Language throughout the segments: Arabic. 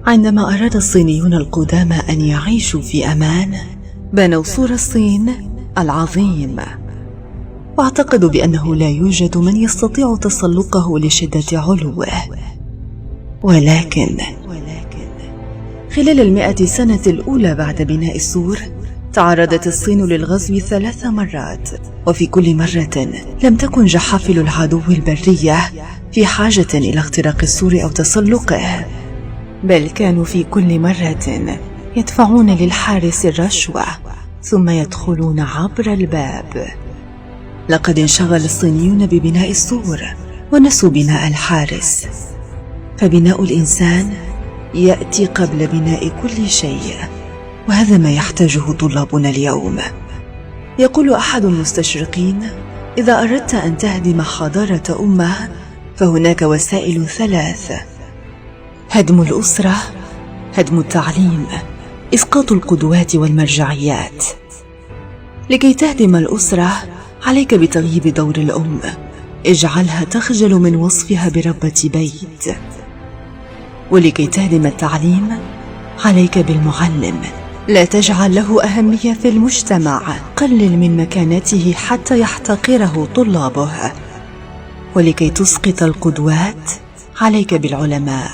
عندما أراد الصينيون القدامى أن يعيشوا في أمان بنوا سور الصين العظيم، واعتقدوا بأنه لا يوجد من يستطيع تسلقه لشدة علوه. ولكن خلال 100 سنة الأولى بعد بناء السور تعرضت الصين للغزو 3 مرات، وفي كل مرة لم تكن جحافل العدو البرية في حاجة إلى اختراق السور أو تسلقه، بل كانوا في كل مرة يدفعون للحارس الرشوة ثم يدخلون عبر الباب. لقد انشغل الصينيون ببناء السور ونسوا بناء الحارس، فبناء الإنسان يأتي قبل بناء كل شيء، وهذا ما يحتاجه طلابنا اليوم. يقول أحد المستشرقين: إذا أردت أن تهدم حضارة أمة فهناك وسائل 3: هدم الأسرة، هدم التعليم، إسقاط القدوات والمرجعيات. لكي تهدم الأسرة عليك بتغييب دور الأم، اجعلها تخجل من وصفها بربة بيت. ولكي تهدم التعليم عليك بالمعلم، لا تجعل له أهمية في المجتمع، قلل من مكانته حتى يحتقره طلابه. ولكي تسقط القدوات عليك بالعلماء،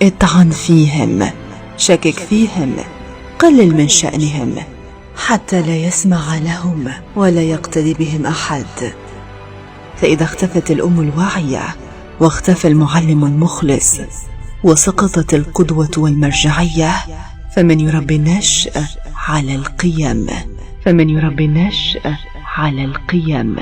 اطعن فيهم، شكك فيهم، قلل من شأنهم حتى لا يسمع لهم ولا يقتدي بهم أحد. فإذا اختفت الأم الواعية واختفى المعلم المخلص وسقطت القدوة والمرجعية، فمن يربي النشء على القيم، فمن يربي النشء على القيم.